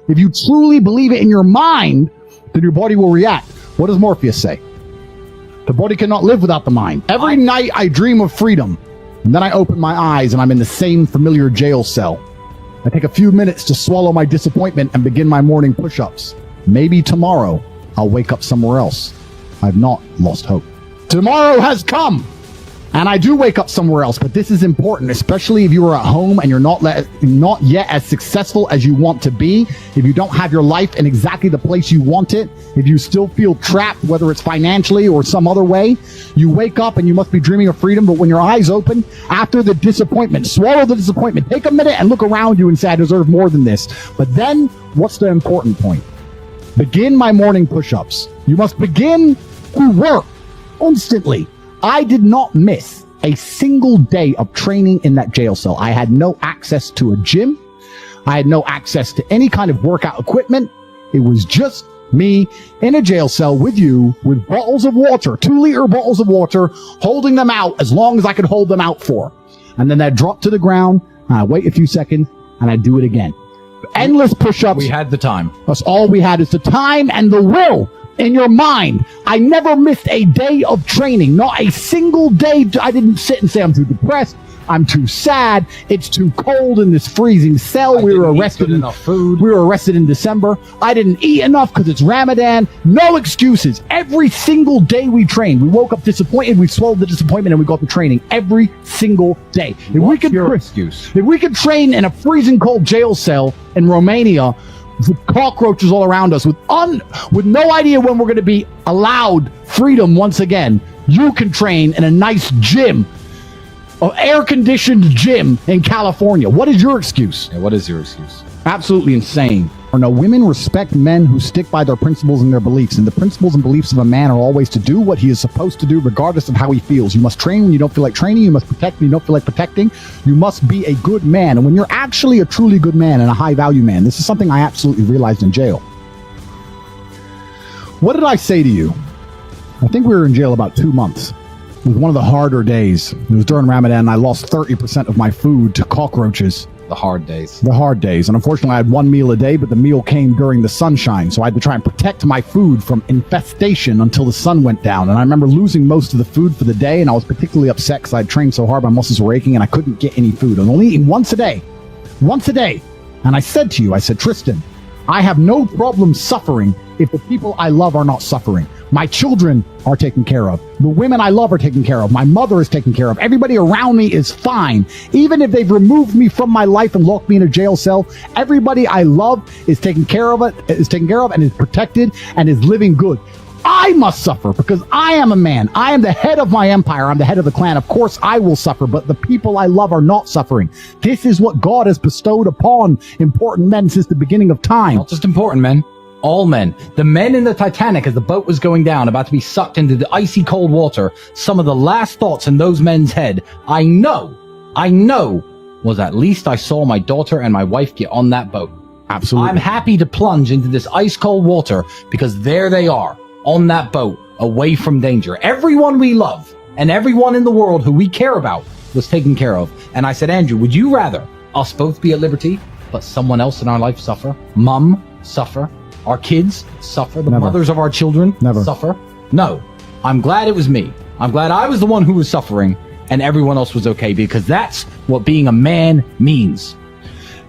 If you truly believe it in your mind, then your body will react. What does Morpheus say? The body cannot live without the mind. Every night I dream of freedom, and then I open my eyes and I'm in the same familiar jail cell. I take a few minutes to swallow my disappointment and begin my morning push-ups. Maybe tomorrow I'll wake up somewhere else. I've not lost hope. Tomorrow has come, and I do wake up somewhere else, but this is important, especially if you are at home and you're not yet as successful as you want to be, if you don't have your life in exactly the place you want it, if you still feel trapped, whether it's financially or some other way, you wake up and you must be dreaming of freedom, but when your eyes open, after the disappointment, swallow the disappointment, take a minute and look around you and say, I deserve more than this. But then, what's the important point? Begin my morning push-ups. You must begin to work instantly. I did not miss a single day of training in that jail cell. I had no access to a gym. I had no access to any kind of workout equipment. It was just me in a jail cell with you, with bottles of water, 2-liter bottles of water, holding them out as long as I could hold them out for. And then I'd drop to the ground, and I'd wait a few seconds, and I'd do it again. Endless push-ups. We had the time. That's all we had, is the time and the will in your mind. I never missed a day of training. Not a single day. I didn't sit and say, I'm too depressed. I'm too sad. It's too cold in this freezing cell. We were arrested. Enough food. We were arrested in December. I didn't eat enough because it's Ramadan. No excuses. Every single day we trained. We woke up disappointed. We swallowed the disappointment and we got to training every single day. What's your excuse? If we could train in a freezing cold jail cell in Romania with cockroaches all around us, with no idea when we're going to be allowed freedom once again, you can train in a nice gym, an air-conditioned gym in California. What is your excuse? Yeah, what is your excuse? Absolutely insane. Or no, women respect men who stick by their principles and their beliefs, and the principles and beliefs of a man are always to do what he is supposed to do regardless of how he feels. You must train when you don't feel like training. You must protect when you don't feel like protecting. You must be a good man. And when you're actually a truly good man and a high-value man, this is something I absolutely realized in jail. What did I say to you? I think we were in jail about 2 months. It was one of the harder days. It was during Ramadan, and I lost 30% of my food to cockroaches. The hard days. The hard days. And unfortunately, I had one meal a day, but the meal came during the sunshine. So I had to try and protect my food from infestation until the sun went down. And I remember losing most of the food for the day, and I was particularly upset because I'd trained so hard, my muscles were aching, and I couldn't get any food. I was only eating once a day. Once a day. And I said to you, I said, Tristan, I have no problem suffering if the people I love are not suffering. My children are taken care of. The women I love are taken care of. My mother is taken care of. Everybody around me is fine. Even if they've removed me from my life and locked me in a jail cell, everybody I love is taken care of, and is protected and is living good. I must suffer because I am a man. I am the head of my empire. I'm the head of the clan. Of course, I will suffer, but the people I love are not suffering. This is what God has bestowed upon important men since the beginning of time. Not just important men. All men. The men in the Titanic as the boat was going down, about to be sucked into the icy cold water, some of the last thoughts in those men's head, I know, was at least I saw my daughter and my wife get on that boat. Absolutely. I'm happy to plunge into this ice cold water because there they are, on that boat, away from danger. Everyone we love and everyone in the world who we care about was taken care of. And I said, Andrew, would you rather us both be at liberty, but someone else in our life suffer? Mum suffer? Our kids suffer? The mothers of our children suffer? No. I'm glad it was me. I'm glad I was the one who was suffering and everyone else was okay, because that's what being a man means.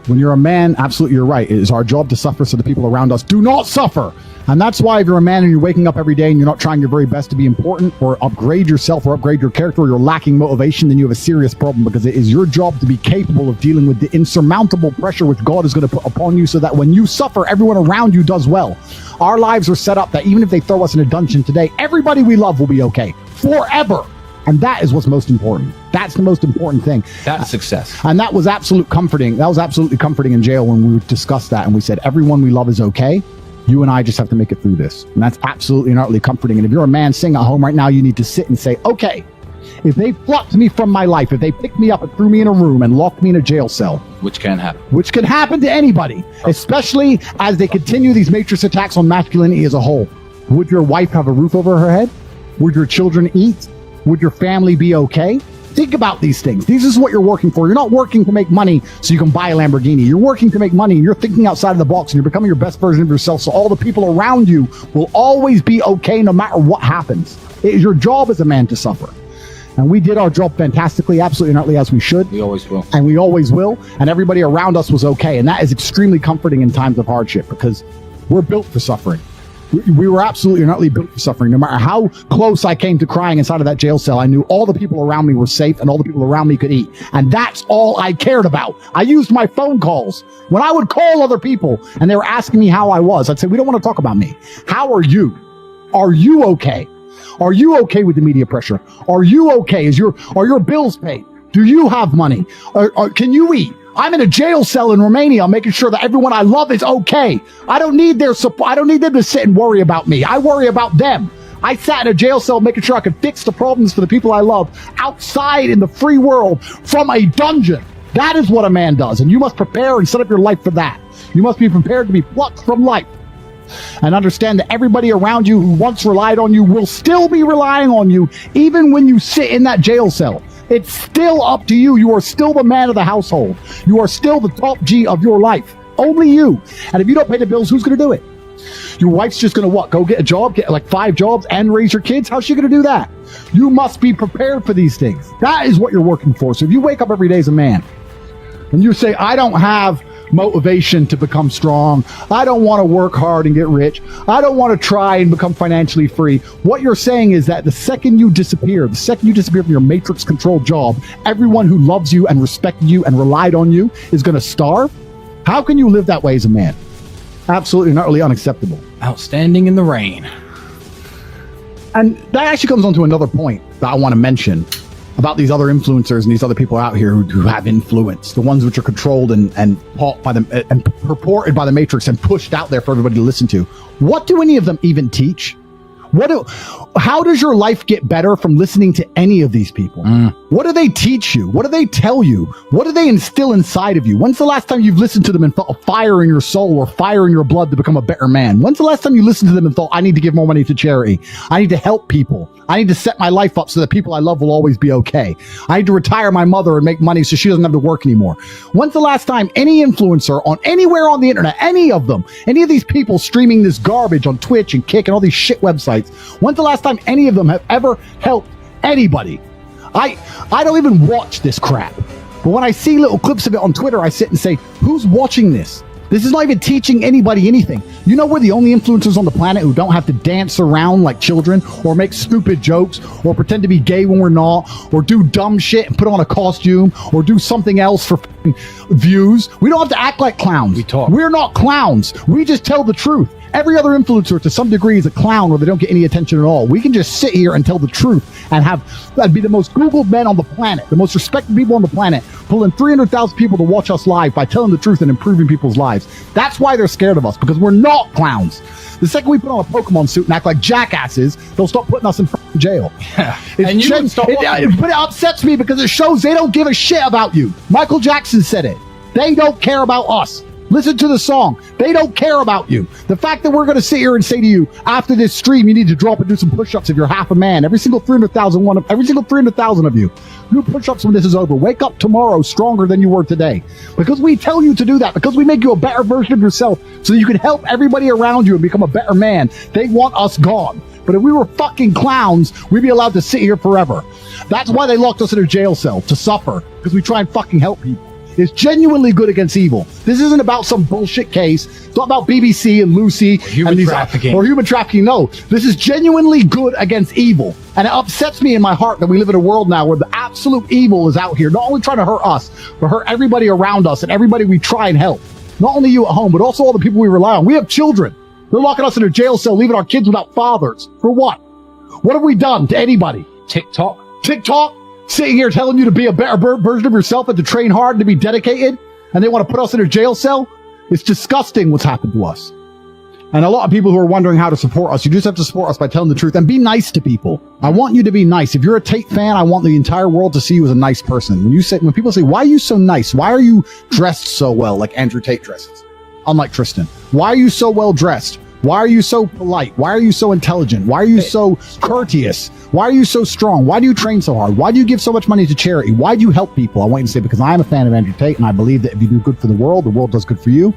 When you're a man, absolutely you're right. It is our job to suffer so the people around us do not suffer. And that's why if you're a man and you're waking up every day and you're not trying your very best to be important or upgrade yourself or upgrade your character, or you're lacking motivation, then you have a serious problem, because it is your job to be capable of dealing with the insurmountable pressure which God is going to put upon you so that when you suffer, everyone around you does well. Our lives are set up that even if they throw us in a dungeon today, everybody we love will be okay forever. And that is what's most important. That's the most important thing. That's success. And that was absolutely comforting. That was absolutely comforting in jail when we discussed that and we said, everyone we love is okay. You and I just have to make it through this. And that's absolutely and utterly comforting. And if you're a man sitting at home right now, you need to sit and say, okay, if they plucked me from my life, if they picked me up and threw me in a room and locked me in a jail cell, which can happen. Which can happen to anybody, especially as they continue these matrix attacks on masculinity as a whole. Would your wife have a roof over her head? Would your children eat? Would your family be okay? Think about these things. This is what you're working for. You're not working to make money so you can buy a Lamborghini. You're working to make money, and you're thinking outside of the box, and you're becoming your best version of yourself, so all the people around you will always be okay no matter what happens. It is your job as a man to suffer. And we did our job fantastically, absolutely not as we should. We always will. And we always will. And everybody around us was okay. And that is extremely comforting in times of hardship, because we're built for suffering. We were absolutely not built for suffering. No matter how close I came to crying inside of that jail cell, I knew all the people around me were safe and all the people around me could eat. And that's all I cared about. I used my phone calls. When I would call other people and they were asking me how I was, I'd say, we don't want to talk about me. How are you? Are you okay? Are you okay with the media pressure? Are you okay? Are your bills paid? Do you have money? Can you eat? I'm in a jail cell in Romania, making sure that everyone I love is okay. I don't need their support. I don't need them to sit and worry about me. I worry about them. I sat in a jail cell making sure I could fix the problems for the people I love outside in the free world from a dungeon. That is what a man does. And you must prepare and set up your life for that. You must be prepared to be plucked from life. And understand that everybody around you who once relied on you will still be relying on you, even when you sit in that jail cell. It's still up to you. You are still the man of the household. You are still the top G of your life. Only you. And if you don't pay the bills, who's going to do it? Your wife's just going to what? Go get a job, get like 5 jobs and raise your kids? How's she going to do that? You must be prepared for these things. That is what you're working for. So if you wake up every day as a man and you say, I don't have motivation to become strong, I don't want to work hard and get rich, I don't want to try and become financially free, what you're saying is that the second you disappear from your matrix controlled job, everyone who loves you and respected you and relied on you is going to starve? How can you live that way as a man? Absolutely not really unacceptable. Outstanding in the rain. And that actually comes on to another point that I want to mention about these other influencers and these other people out here who have influence, the ones which are controlled and taught by them and purported by the Matrix and pushed out there for everybody to listen to. What do any of them even teach? How does your life get better from listening to any of these people? What do they teach you? What do they tell you? What do they instill inside of you? When's the last time you've listened to them and felt a fire in your soul or fire in your blood to become a better man? When's the last time you listened to them and thought, I need to give more money to charity? I need to help people. I need to set my life up so that people I love will always be okay. I need to retire my mother and make money so she doesn't have to work anymore. When's the last time any influencer on anywhere on the internet, any of them, any of these people streaming this garbage on Twitch and Kick and all these shit websites, when's the last time any of them have ever helped anybody? I don't even watch this crap. But when I see little clips of it on Twitter, I sit and say, who's watching this? This is not even teaching anybody anything. You know, we're the only influencers on the planet who don't have to dance around like children or make stupid jokes or pretend to be gay when we're not or do dumb shit and put on a costume or do something else for views. We don't have to act like clowns. We talk. We're not clowns. We just tell the truth. Every other influencer to some degree is a clown where they don't get any attention at all. We can just sit here and tell the truth and be the most Googled men on the planet, the most respected people on the planet, pulling 300,000 people to watch us live by telling the truth and improving people's lives. That's why they're scared of us, because we're not clowns. The second we put on a Pokemon suit and act like jackasses, they'll start putting us in jail. Yeah. And you would start but it upsets me because it shows they don't give a shit about you. Michael Jackson said it. They don't care about us. Listen to the song. They don't care about you. The fact that we're going to sit here and say to you, after this stream, you need to drop and do some push-ups if you're half a man. Every single 300,000 of you. Do push-ups when this is over. Wake up tomorrow stronger than you were today. Because we tell you to do that. Because we make you a better version of yourself so that you can help everybody around you and become a better man. They want us gone. But if we were fucking clowns, we'd be allowed to sit here forever. That's why they locked us in a jail cell, to suffer. Because we try and fucking help people. It's genuinely good against evil. This isn't about some bullshit case. It's not about BBC and Lucy human trafficking. Or human trafficking. No, this is genuinely good against evil. And it upsets me in my heart that we live in a world now where the absolute evil is out here, not only trying to hurt us, but hurt everybody around us and everybody we try and help. Not only you at home, but also all the people we rely on. We have children. They're locking us in a jail cell, leaving our kids without fathers. For what? What have we done to anybody? TikTok? Sitting here telling you to be a better version of yourself and to train hard and to be dedicated, and they want to put us in a jail cell? It's disgusting what's happened to us. And a lot of people who are wondering how to support us, you just have to support us by telling the truth and be nice to people. I want you to be nice. If you're a Tate fan, I want the entire world to see you as a nice person. When people say, why are you so nice? Why are you dressed so well like Andrew Tate dresses? Unlike Tristan. Why are you so well dressed? Why are you so polite? Why are you so intelligent? Why are you so courteous? Why are you so strong? Why do you train so hard? Why do you give so much money to charity? Why do you help people? I want you to say, because I am a fan of Andrew Tate, and I believe that if you do good for the world does good for you.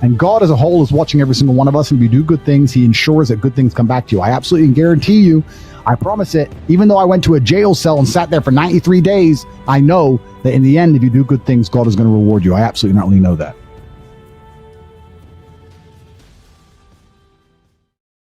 And God as a whole is watching every single one of us. And if you do good things, he ensures that good things come back to you. I absolutely guarantee you, I promise it, even though I went to a jail cell and sat there for 93 days, I know that in the end, if you do good things, God is going to reward you. I absolutely not only know that.